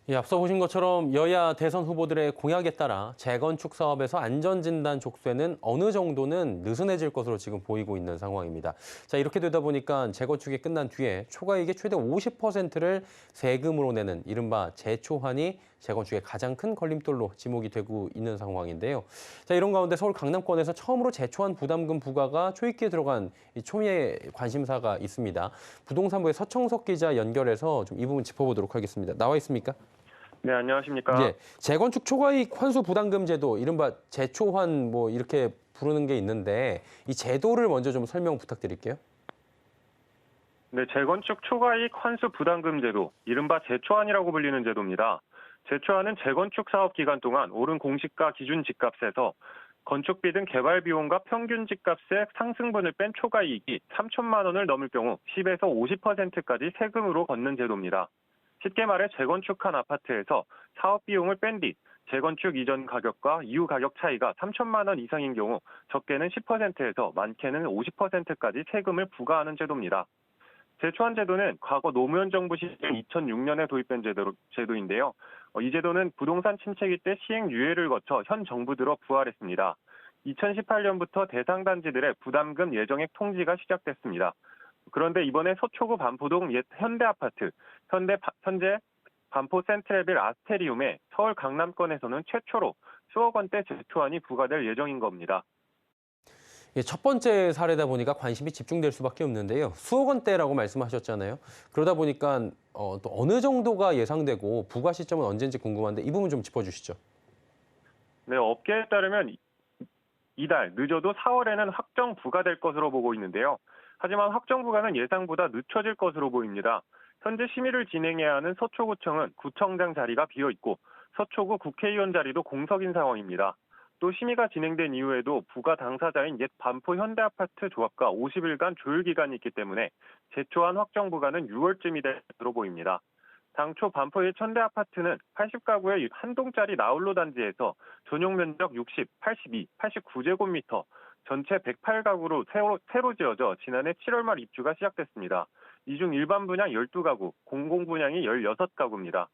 예, 앞서 보신 것처럼 여야 대선 후보들의 공약에 따라 재건축 사업에서 안전진단 족쇄는 어느 정도는 느슨해질 것으로 지금 보이고 있는 상황입니다. 자, 이렇게 되다 보니까 재건축이 끝난 뒤에 초과이익의 최대 50%를 세금으로 내는 이른바 재초환이 재건축의 가장 큰 걸림돌로 지목이 되고 있는 상황인데요. 자, 이런 가운데 서울 강남권에서 처음으로 재초환 부담금 부과가 초입기에 들어간 이 초미의 관심사가 있습니다. 부동산부의 서청석 기자 연결해서 좀 이 부분 짚어보도록 하겠습니다. 나와 있습니까? 네, 안녕하십니까. 예, 재건축 초과이익 환수 부담금 제도, 이른바 재초환 뭐 이렇게 부르는 게 있는데 이 제도를 먼저 좀 설명 부탁드릴게요. 네, 재건축 초과이익 환수 부담금 제도, 이른바 재초안이라고 불리는 제도입니다. 재초안은 재건축 사업 기간 동안 오른 공시가 기준 집값에서 건축비 등 개발 비용과 평균 집값의 상승분을 뺀 초과이익이 3천만 원을 넘을 경우 10에서 50%까지 세금으로 걷는 제도입니다. 쉽게 말해 재건축한 아파트에서 사업 비용을 뺀 뒤 재건축 이전 가격과 이후 가격 차이가 3천만 원 이상인 경우 적게는 10%에서 많게는 50%까지 세금을 부과하는 제도입니다. 재초안 제도는 과거 노무현 정부 시절 2006년에 도입된 제도인데요. 이 제도는 부동산 침체기 때 시행 유예를 거쳐 현 정부 들어 부활했습니다. 2018년부터 대상 단지들의 부담금 예정액 통지가 시작됐습니다. 그런데 이번에 서초구 반포동 옛 현대아파트, 현재 반포 센트레빌 아스테리움에 서울 강남권에서는 최초로 수억 원대 재초안이 부과될 예정인 겁니다. 예, 첫 번째 사례다 보니까 관심이 집중될 수밖에 없는데요. 수억 원대라고 말씀하셨잖아요. 그러다 보니까 또 어느 정도가 예상되고 부과 시점은 언제인지 궁금한데 이 부분 좀 짚어주시죠. 네, 업계에 따르면 이달, 늦어도 4월에는 확정 부과될 것으로 보고 있는데요. 하지만 확정 부과는 예상보다 늦춰질 것으로 보입니다. 현재 심의를 진행해야 하는 서초구청은 구청장 자리가 비어 있고 서초구 국회의원 자리도 공석인 상황입니다. 또 심의가 진행된 이후에도 부과 당사자인 옛 반포 현대아파트 조합과 50일간 조율 기간이 있기 때문에 재초안 확정 부과는 6월쯤이 될 것으로 보입니다. 당초 반포 옛 현대아파트는 80가구의 한 동짜리 나홀로 단지에서 전용 면적 60, 82, 89제곱미터, 전체 108가구로 새로 지어져 지난해 7월 말 입주가 시작됐습니다. 이 중 일반 분양 12가구, 공공 분양이 16가구입니다.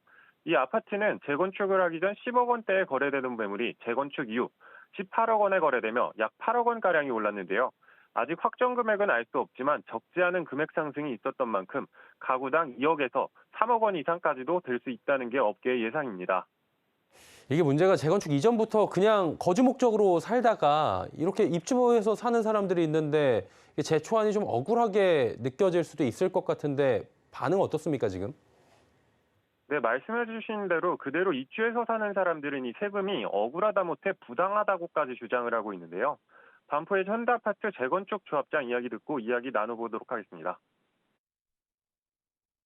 이 아파트는 재건축을 하기 전 10억 원대에 거래되는 매물이 재건축 이후 18억 원에 거래되며 약 8억 원가량이 올랐는데요. 아직 확정 금액은 알 수 없지만 적지 않은 금액 상승이 있었던 만큼 가구당 2억에서 3억 원 이상까지도 될 수 있다는 게 업계의 예상입니다. 이게 문제가 재건축 이전부터 그냥 거주 목적으로 살다가 이렇게 입주해서 사는 사람들이 있는데 이게 재초안이 좀 억울하게 느껴질 수도 있을 것 같은데 반응 어떻습니까, 지금? 네, 말씀해 주신 대로 그대로 입주해서 사는 사람들은 이 세금이 억울하다 못해 부당하다고까지 주장을 하고 있는데요. 반포의 현대아파트 재건축 조합장 이야기 듣고 이야기 나눠보도록 하겠습니다.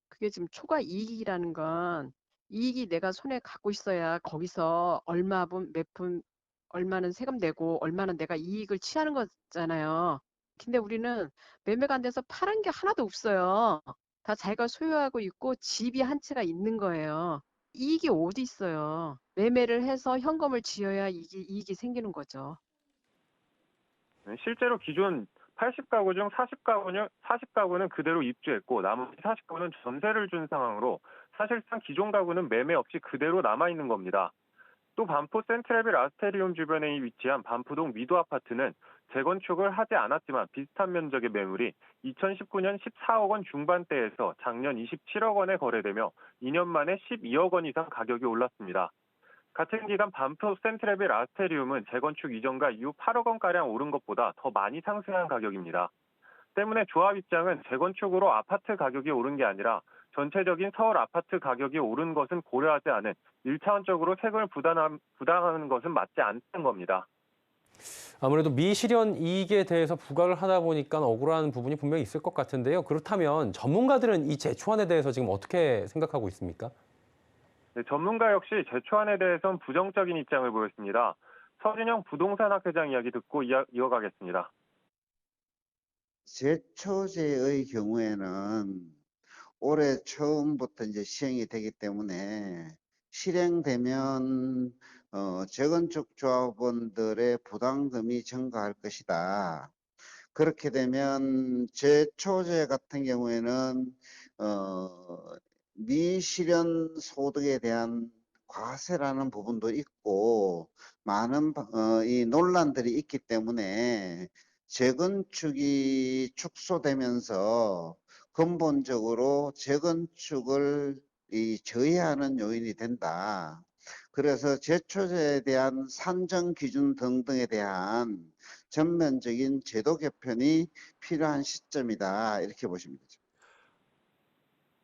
그게 지금 초과 이익이라는 건 이익이 내가 손에 갖고 있어야 거기서 얼마 분, 몇 분, 얼마는 세금 내고 얼마는 내가 이익을 취하는 거잖아요. 근데 우리는 매매가 안 돼서 파란 게 하나도 없어요. 다 자기가 소유하고 있고 집이 한 채가 있는 거예요. 이익이 어디 있어요. 매매를 해서 현금을 쥐어야 이익이 생기는 거죠. 네, 실제로 기존 80가구 중 40가구는 그대로 입주했고 나머지 40가구는 전세를 준 상황으로 사실상 기존 가구는 매매 없이 그대로 남아있는 겁니다. 또 반포 센트레빌 아스테리움 주변에 위치한 반포동 미도 아파트는 재건축을 하지 않았지만 비슷한 면적의 매물이 2019년 14억 원 중반대에서 작년 27억 원에 거래되며 2년 만에 12억 원 이상 가격이 올랐습니다. 같은 기간 반포 센트레빌 아스테리움은 재건축 이전과 이후 8억 원가량 오른 것보다 더 많이 상승한 가격입니다. 때문에 조합 입장은 재건축으로 아파트 가격이 오른 게 아니라 전체적인 서울 아파트 가격이 오른 것은 고려하지 않은 1차원적으로 세금을 부담하는 것은 맞지 않는 겁니다. 아무래도 미실현 이익에 대해서 부과를 하다 보니까 억울한 부분이 분명히 있을 것 같은데요. 그렇다면 전문가들은 이 재초안에 대해서 지금 어떻게 생각하고 있습니까? 네, 전문가 역시 재초안에 대해선 부정적인 입장을 보였습니다. 서진영 부동산학회장 이야기 듣고 이어가겠습니다. 제초제의 경우에는 올해 처음부터 이제 시행이 되기 때문에 실행되면 재건축 조합원들의 부담금이 증가할 것이다. 그렇게 되면 제초제 같은 경우에는 미실현 소득에 대한 과세라는 부분도 있고 많은 이 논란들이 있기 때문에 재건축이 축소되면서 근본적으로 재건축을 저해하는 요인이 된다. 그래서 제초제에 대한 산정 기준 등등에 대한 전면적인 제도 개편이 필요한 시점이다. 이렇게 보시면 되죠.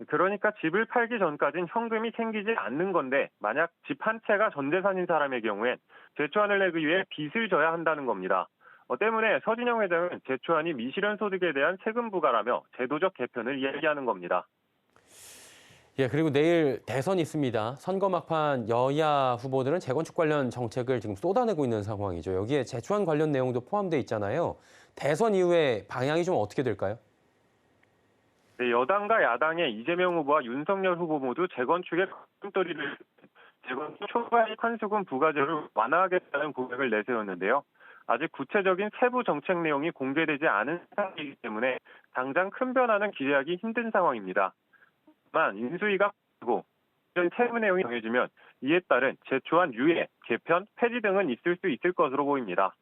그러니까 집을 팔기 전까진 현금이 생기지 않는 건데 만약 집 한 채가 전 재산인 사람의 경우엔 제초안을 내기 위해 빚을 져야 한다는 겁니다. 때문에 서진영 회장은 제초안이 미실현 소득에 대한 세금 부과라며 제도적 개편을 이야기하는 겁니다. 예, 그리고 내일 대선이 있습니다. 선거 막판 여야 후보들은 재건축 관련 정책을 지금 쏟아내고 있는 상황이죠. 여기에 제초안 관련 내용도 포함돼 있잖아요. 대선 이후에 방향이 좀 어떻게 될까요? 네, 여당과 야당의 이재명 후보와 윤석열 후보 모두 재건축의 걸음돌이를 재건축 초과이익 환수금 부과제를 완화하겠다는 고백을 내세웠는데요. 아직 구체적인 세부 정책 내용이 공개되지 않은 상황이기 때문에 당장 큰 변화는 기대하기 힘든 상황입니다. 다만 인수위가 고 이런 세부 내용이 정해지면 이에 따른 제초안 유예, 개편, 폐지 등은 있을 수 있을 것으로 보입니다.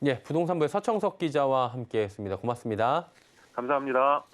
예, 부동산부의 서청석 기자와 함께했습니다. 고맙습니다. 감사합니다.